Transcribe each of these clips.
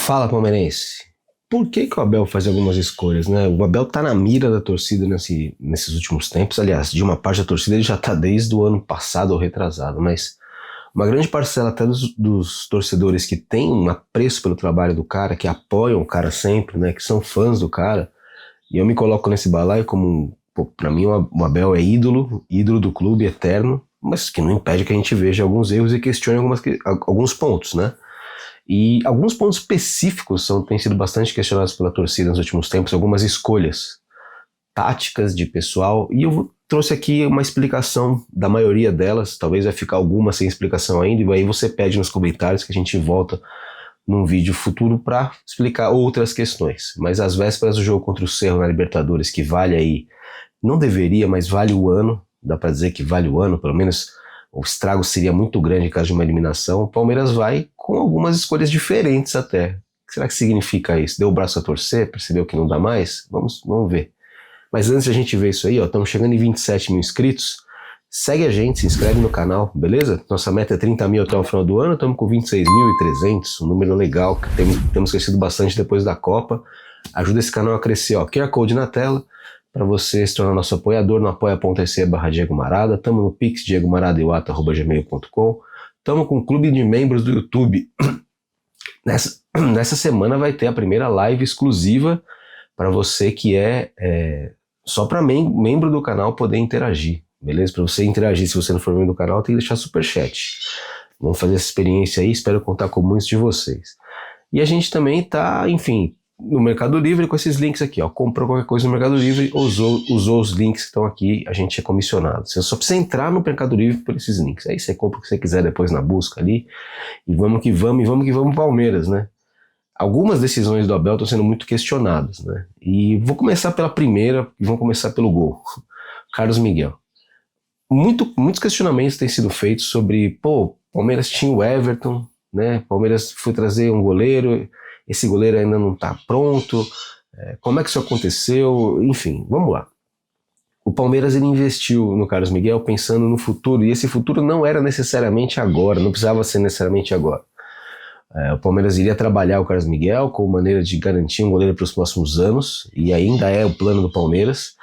Fala, palmeirense. Por que que o Abel faz algumas escolhas, né? O Abel tá na mira da torcida nesses últimos tempos. Aliás, de uma parte da torcida ele já tá desde o ano passado ou retrasado, mas uma grande parcela até dos torcedores que têm um apreço pelo trabalho do cara, que apoiam o cara sempre, né? Que são fãs do cara. E eu me coloco nesse balaio como, pô, pra mim o Abel é ídolo do clube eterno, mas que não impede que a gente veja alguns erros e questione alguns pontos, né? E alguns pontos específicos têm sido bastante questionados pela torcida nos últimos tempos, algumas escolhas táticas de pessoal, e eu trouxe aqui uma explicação da maioria delas, talvez vai ficar alguma sem explicação ainda, e aí você pede nos comentários que a gente volta num vídeo futuro para explicar outras questões. Mas às vésperas do jogo contra o Cerro na Libertadores, que vale aí, não deveria, mas vale o ano, dá para dizer que vale o ano, pelo menos o estrago seria muito grande em caso de uma eliminação. O Palmeiras vai com algumas escolhas diferentes até. O que será que significa isso? Deu o braço a torcer? Percebeu que não dá mais? Vamos ver. Mas antes de a gente ver isso aí, estamos chegando em 27 mil inscritos. Segue a gente, se inscreve no canal, beleza? Nossa meta é 30 mil até o final do ano, estamos com 26.300, um número legal, que temos crescido bastante depois da Copa. Ajuda esse canal a crescer, ó. QR Code na tela, para você se tornar nosso apoiador no apoia.se/Diego Marada. Estamos no Pix, diegomarada.gmail.com. Estamos com o clube de membros do YouTube. Nessa semana vai ter a primeira live exclusiva para você que só para membro do canal poder interagir, beleza? Para você interagir, se você não for membro do canal, tem que deixar superchat. Vamos fazer essa experiência aí, espero contar com muitos de vocês. E a gente também tá, enfim, no Mercado Livre com esses links aqui, ó. Comprou qualquer coisa no Mercado Livre, usou os links que estão aqui, a gente é comissionado. Você só precisa entrar no Mercado Livre por esses links. Aí você compra o que você quiser depois na busca ali. E vamos que vamos Palmeiras, né? Algumas decisões do Abel estão sendo muito questionadas, né? E vou começar pela primeira, e vamos começar pelo gol. Carlos Miguel. Muitos questionamentos têm sido feitos sobre, pô, Palmeiras tinha o Everton, né? Palmeiras foi trazer um goleiro, esse goleiro ainda não está pronto, como é que isso aconteceu? Enfim, vamos lá. O Palmeiras ele investiu no Carlos Miguel pensando no futuro, e esse futuro não era necessariamente agora, não precisava ser necessariamente agora. O Palmeiras iria trabalhar o Carlos Miguel como maneira de garantir um goleiro para os próximos anos, e ainda é o plano do Palmeiras.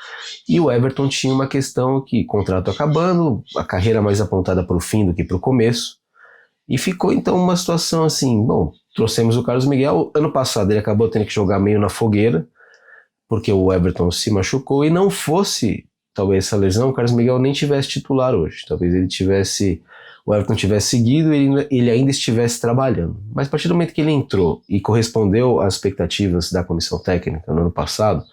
E o Everton tinha uma questão que contrato acabando, a carreira mais apontada para o fim do que para o começo, e ficou então uma situação assim, bom, trouxemos o Carlos Miguel, ano passado ele acabou tendo que jogar meio na fogueira, porque o Everton se machucou, e não fosse talvez essa lesão, o Carlos Miguel nem tivesse titular hoje, talvez o Everton tivesse seguido e ele ainda estivesse trabalhando. Mas a partir do momento que ele entrou e correspondeu às expectativas da comissão técnica no ano passado,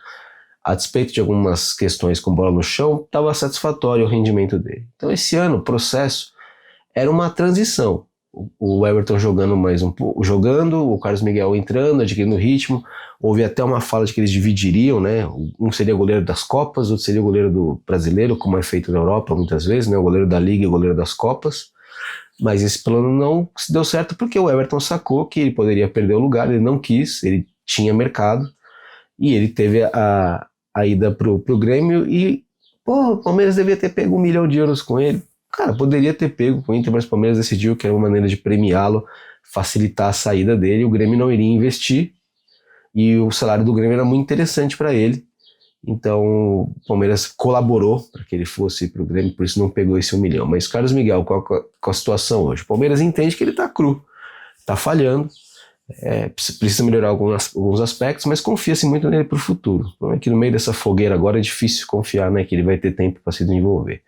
a despeito de algumas questões com bola no chão, estava satisfatório o rendimento dele. Então esse ano o processo era uma transição. O Everton jogando mais um pouco, o Carlos Miguel entrando, adquirindo ritmo. Houve até uma fala de que eles dividiriam, né? Um seria o goleiro das Copas, outro seria o goleiro do brasileiro, como é feito na Europa muitas vezes, né? O goleiro da Liga e o goleiro das Copas. Mas esse plano não deu certo porque o Everton sacou que ele poderia perder o lugar, ele não quis, ele tinha mercado, e ele teve a ida pro Grêmio e, pô, o Palmeiras devia ter pego 1 milhão de euros com ele. Cara, poderia ter pego com o Inter, mas o Palmeiras decidiu que era uma maneira de premiá-lo, facilitar a saída dele, o Grêmio não iria investir, e o salário do Grêmio era muito interessante para ele. Então o Palmeiras colaborou para que ele fosse para o Grêmio, por isso não pegou esse 1 milhão. Mas Carlos Miguel, qual a situação hoje? O Palmeiras entende que ele está cru, está falhando, precisa melhorar alguns aspectos, mas confia-se muito nele para o futuro. Não é que no meio dessa fogueira agora é difícil confiar, né, que ele vai ter tempo para se desenvolver.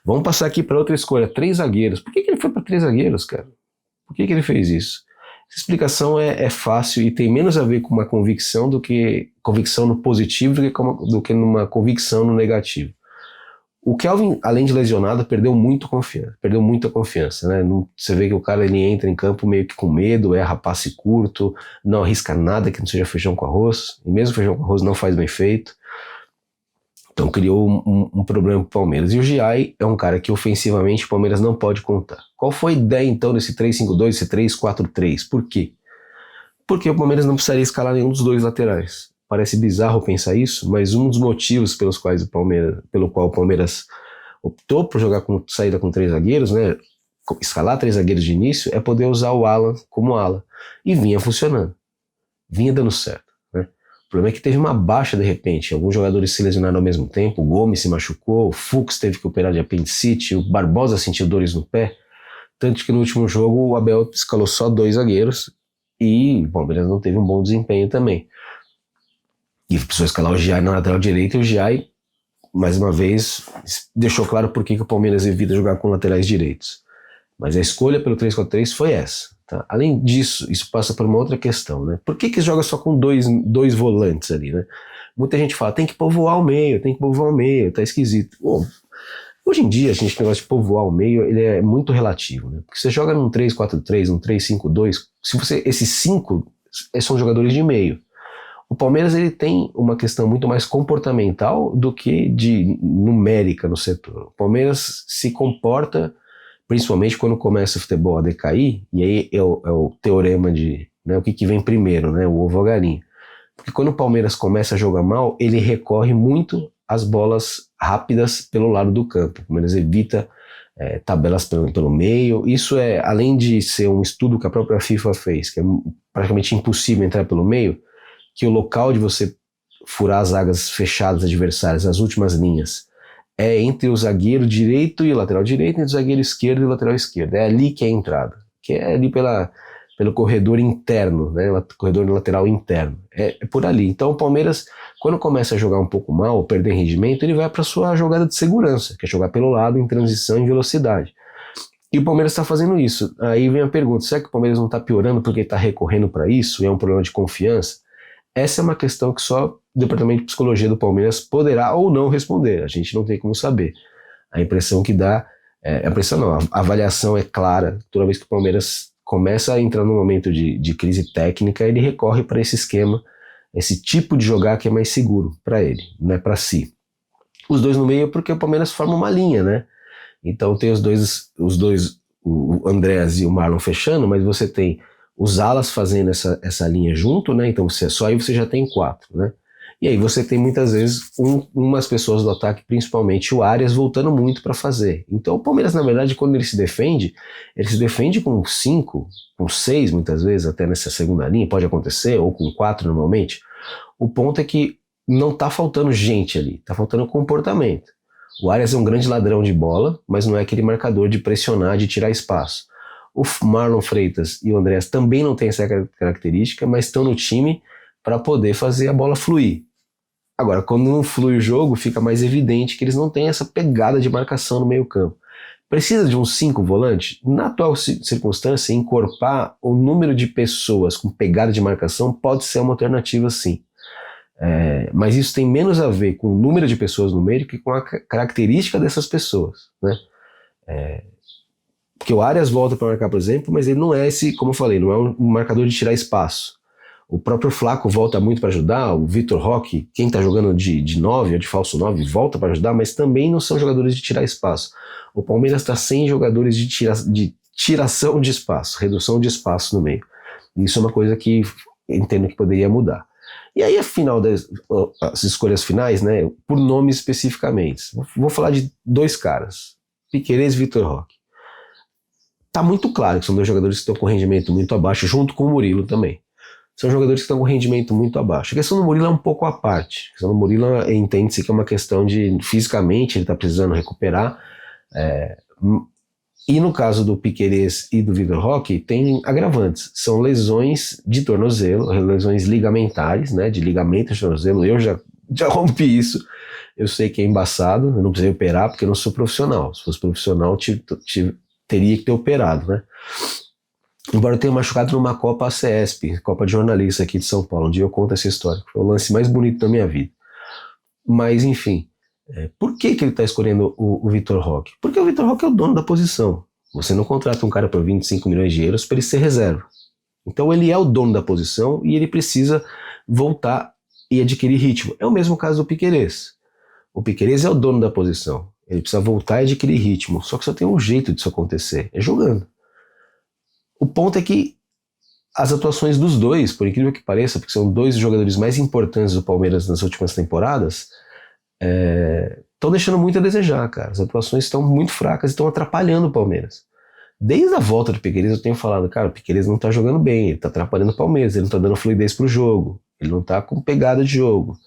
Vamos passar aqui para outra escolha, 3 zagueiros. Por que ele foi para 3 zagueiros, cara? Por que ele fez isso? Essa explicação é fácil e tem menos a ver com uma convicção do que convicção no positivo do que numa convicção no negativo. O Kelvin, além de lesionado, perdeu muita confiança, né? Você vê que o cara ele entra em campo meio que com medo, erra passe curto, não arrisca nada que não seja feijão com arroz, e mesmo feijão com arroz não faz bem feito. Então criou um problema para o Palmeiras. E o Giai é um cara que ofensivamente o Palmeiras não pode contar. Qual foi a ideia então desse 3-5-2, esse 3-4-3? Por quê? Porque o Palmeiras não precisaria escalar nenhum dos 2 laterais. Parece bizarro pensar isso, mas um dos motivos pelo qual o Palmeiras optou por jogar saída com 3 zagueiros, né? Escalar 3 zagueiros de início, é poder usar o Alan como ala. E vinha funcionando. vinha dando certo, né? O problema é que teve uma baixa de repente, alguns jogadores se lesionaram ao mesmo tempo, o Gomes se machucou, o Fux teve que operar de apendicite, o Barbosa sentiu dores no pé, tanto que no último jogo o Abel escalou só 2 zagueiros e o Palmeiras não teve um bom desempenho também. E precisou escalar o Giai na lateral direita, e o Giai, mais uma vez, deixou claro por que o Palmeiras evita jogar com laterais direitos. Mas a escolha pelo 3-4-3 foi essa. Tá? Além disso, isso passa por uma outra questão, né? Por que joga só com dois volantes ali, né? Muita gente fala, tem que povoar o meio, tá esquisito. Bom, hoje em dia, a gente negócio de povoar o meio, ele é muito relativo, né? Porque você joga num 3-4-3, num 3-5-2, esses 5 são jogadores de meio. O Palmeiras ele tem uma questão muito mais comportamental do que de numérica no setor. O Palmeiras se comporta, principalmente quando começa o futebol a decair, e aí é o teorema de, né, o que vem primeiro, né, o ovo ou a galinha. Porque quando o Palmeiras começa a jogar mal, ele recorre muito às bolas rápidas pelo lado do campo. O Palmeiras evita tabelas pelo meio. Isso é, além de ser um estudo que a própria FIFA fez, que é praticamente impossível entrar pelo meio, que o local de você furar as zagas fechadas adversárias, as últimas linhas, é entre o zagueiro direito e o lateral direito, entre o zagueiro esquerdo e o lateral esquerdo. É ali que é a entrada, que é ali pelo corredor interno, né, corredor lateral interno. É por ali. Então o Palmeiras, quando começa a jogar um pouco mal, perder rendimento, ele vai para sua jogada de segurança, que é jogar pelo lado em transição e velocidade. E o Palmeiras está fazendo isso. Aí vem a pergunta, será que o Palmeiras não está piorando porque está recorrendo para isso? É um problema de confiança? Essa é uma questão que só o Departamento de Psicologia do Palmeiras poderá ou não responder. A gente não tem como saber. A impressão que dá, a impressão não, a avaliação é clara. Toda vez que o Palmeiras começa a entrar num momento de crise técnica, ele recorre para esse esquema, esse tipo de jogar que é mais seguro para ele, não é para si. Os dois no meio porque o Palmeiras forma uma linha, né? Então tem os dois, o Andrés e o Marlon fechando, mas você tem os alas fazendo essa linha junto, né? Então só aí você já tem 4, né? E aí você tem muitas vezes umas pessoas do ataque, principalmente o Arias, voltando muito para fazer. Então o Palmeiras, na verdade, quando ele se defende com 5, com 6 muitas vezes, até nessa segunda linha, pode acontecer, ou com 4 normalmente. O ponto é que não tá faltando gente ali, tá faltando comportamento. O Arias é um grande ladrão de bola, mas não é aquele marcador de pressionar, de tirar espaço. O Marlon Freitas e o Andrés também não têm essa característica, mas estão no time para poder fazer a bola fluir. Agora, quando não flui o jogo, fica mais evidente que eles não têm essa pegada de marcação no meio campo. Precisa de uns 5 volantes? Na atual circunstância, encorpar o número de pessoas com pegada de marcação pode ser uma alternativa, sim. Mas isso tem menos a ver com o número de pessoas no meio que com a característica dessas pessoas, né? Porque o Arias volta para marcar, por exemplo, mas ele não é como eu falei, não é um marcador de tirar espaço. O próprio Flaco volta muito para ajudar, o Vitor Roque, quem está jogando de 9 ou de falso 9, volta para ajudar, mas também não são jogadores de tirar espaço. O Palmeiras está sem jogadores de tiração de espaço, redução de espaço no meio. Isso é uma coisa que entendo que poderia mudar. E aí, afinal as escolhas finais, né, por nomes especificamente, vou falar de 2 caras, Piquerez e Vitor Roque. Tá muito claro que são 2 jogadores que estão com rendimento muito abaixo, junto com o Murilo também. São jogadores que estão com rendimento muito abaixo. A questão do Murilo é um pouco à parte. A questão do Murilo entende-se que é uma questão de, fisicamente, ele está precisando recuperar. E no caso do Piquerez e do Vitor Roque, tem agravantes. São lesões de tornozelo, lesões ligamentares, né, de ligamento de tornozelo. Eu já rompi isso. Eu sei que é embaçado, eu não precisei operar porque eu não sou profissional. Se fosse profissional, teria que ter operado, né? Embora eu tenha machucado numa Copa ACESP, Copa de Jornalista aqui de São Paulo, um dia eu conto essa história, foi o lance mais bonito da minha vida. Mas, enfim, por que ele está escolhendo o Vitor Roque? Porque o Vitor Roque é o dono da posição. Você não contrata um cara por 25 milhões de euros para ele ser reserva. Então ele é o dono da posição e ele precisa voltar e adquirir ritmo. É o mesmo caso do Piquerez. O Piquerez é o dono da posição. Ele precisa voltar e adquirir ritmo. Só que só tem um jeito disso acontecer, é jogando. O ponto é que as atuações dos dois, por incrível que pareça, porque são 2 jogadores mais importantes do Palmeiras nas últimas temporadas, estão deixando muito a desejar, cara. As atuações estão muito fracas e estão atrapalhando o Palmeiras. Desde a volta do Piquerez eu tenho falado, cara, o Piquerez não tá jogando bem, ele tá atrapalhando o Palmeiras, ele não tá dando fluidez pro jogo, ele não tá com pegada de jogo.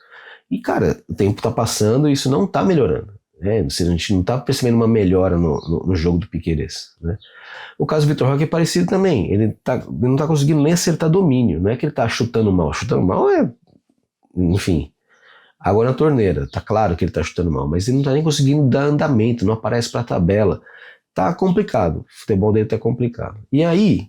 E, cara, o tempo tá passando e isso não tá melhorando. Né? A gente não tá percebendo uma melhora no jogo do Piquerez. Né? O caso do Vitor Roque é parecido também. Ele não tá conseguindo nem acertar domínio. Não é que ele tá chutando mal. Chutando mal é, enfim, água na torneira. Tá claro que ele tá chutando mal, mas ele não tá nem conseguindo dar andamento, não aparece pra tabela. Tá complicado. O futebol dele tá complicado. E aí,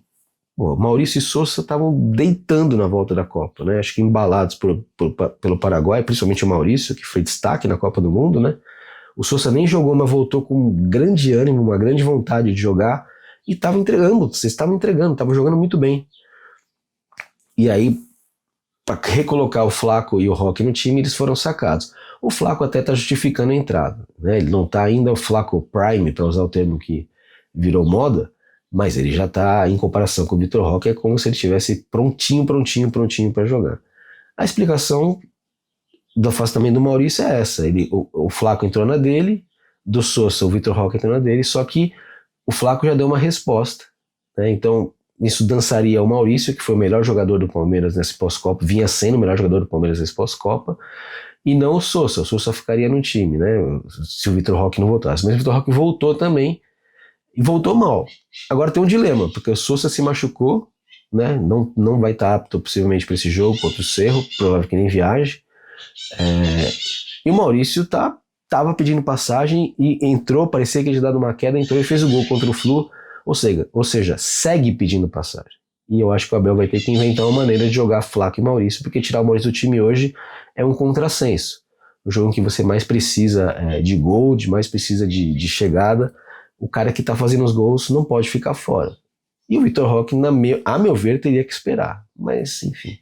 pô, Maurício e Sousa estavam deitando na volta da Copa, né? Acho que embalados pelo Paraguai, principalmente o Maurício, que foi destaque na Copa do Mundo, né? O Sousa nem jogou, mas voltou com um grande ânimo, uma grande vontade de jogar e estava entregando, vocês estavam entregando, estavam jogando muito bem. E aí, para recolocar o Flaco e o Roque no time, eles foram sacados. O Flaco até está justificando a entrada, né? Ele não está ainda o Flaco Prime, para usar o termo que virou moda, mas ele já está, em comparação com o Vitor Roque, é como se ele estivesse prontinho para jogar. A explicação do afastamento do Maurício é essa. O Flaco entrou na dele, do Sousa o Vitor Roque entrou na dele, só que o Flaco já deu uma resposta. Né? Então, isso dançaria o Maurício, que foi o melhor jogador do Palmeiras nesse pós-Copa, vinha sendo o melhor jogador do Palmeiras nesse pós-Copa, e não o Sousa. O Sousa ficaria no time, né? Se o Vitor Roque não voltasse. Mas o Vitor Roque voltou também, e voltou mal. Agora tem um dilema, porque o Sousa se machucou, né? Não vai estar apto possivelmente para esse jogo contra o Cerro, provável que nem viaje. E o Maurício tava pedindo passagem e entrou, parecia que ele tinha dado uma queda, entrou e fez o gol contra o Flu, ou seja, segue pedindo passagem. E eu acho que o Abel vai ter que inventar uma maneira de jogar Flaco e Maurício, porque tirar o Maurício do time hoje é um contrassenso. O jogo em que você mais precisa de gol, mais precisa de chegada, o cara que tá fazendo os gols não pode ficar fora. E o Vitor Roque, a meu ver, teria que esperar. Mas, enfim.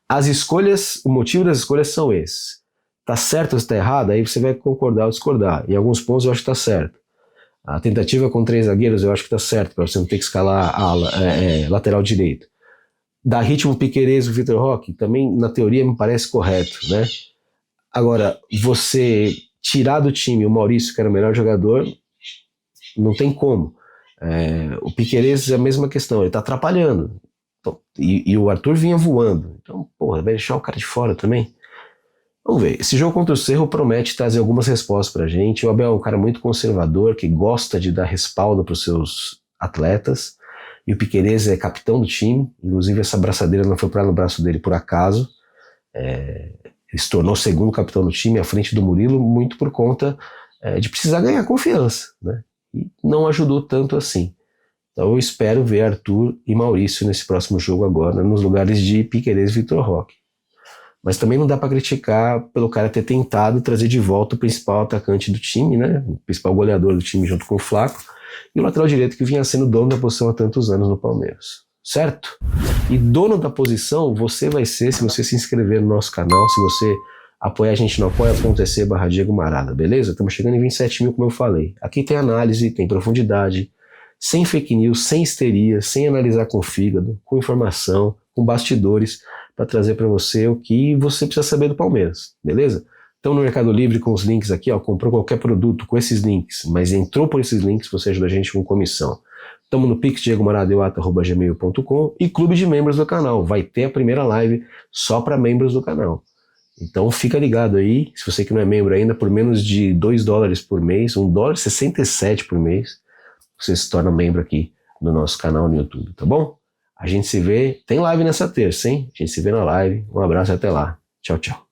As escolhas, o motivo das escolhas são esses. Tá certo ou está errado? Aí você vai concordar ou discordar. Em alguns pontos eu acho que tá certo. A tentativa com 3 zagueiros eu acho que tá certo, para você não ter que escalar a lateral direito. Dar ritmo Piquerez e Vitor Roque, também na teoria me parece correto, né? Agora, você tirar do time o Maurício, que era o melhor jogador, não tem como. O Piquerez é a mesma questão, ele tá atrapalhando. Então, e o Arthur vinha voando. Então, porra, vai deixar o cara de fora também? Vamos ver. Esse jogo contra o Cerro promete trazer algumas respostas pra gente. O Abel é um cara muito conservador, que gosta de dar respaldo pros seus atletas. E o Piquerez é capitão do time. Inclusive, essa braçadeira não foi para no braço dele por acaso. Ele se tornou o segundo capitão do time, à frente do Murilo, muito por conta de precisar ganhar confiança, né? E não ajudou tanto assim. Então eu espero ver Arthur e Maurício nesse próximo jogo agora, nos lugares de Piquerez e Vitor Roque. Mas também não dá para criticar pelo cara ter tentado trazer de volta o principal atacante do time, né? O principal goleador do time junto com o Flaco, e o lateral direito que vinha sendo dono da posição há tantos anos no Palmeiras. Certo? E dono da posição você vai ser se você se inscrever no nosso canal, se você apoiar a gente no apoia.se/Diego Marada, beleza? Estamos chegando em 27 mil, como eu falei. Aqui tem análise, tem profundidade, sem fake news, sem histeria, sem analisar com o fígado, com informação, com bastidores, para trazer para você o que você precisa saber do Palmeiras, beleza? Então no Mercado Livre com os links aqui, ó, comprou qualquer produto com esses links, mas entrou por esses links, você ajuda a gente com comissão. Estamos no Pix, diegomaradeuata@gmail.com, e clube de membros do canal. Vai ter a primeira live só para membros do canal. Então fica ligado aí, se você que não é membro ainda, por menos de $2 por mês, $1,67 por mês, você se torna membro aqui do nosso canal no YouTube, tá bom? A gente se vê, tem live nessa terça, hein? A gente se vê na live, um abraço e até lá. Tchau, tchau.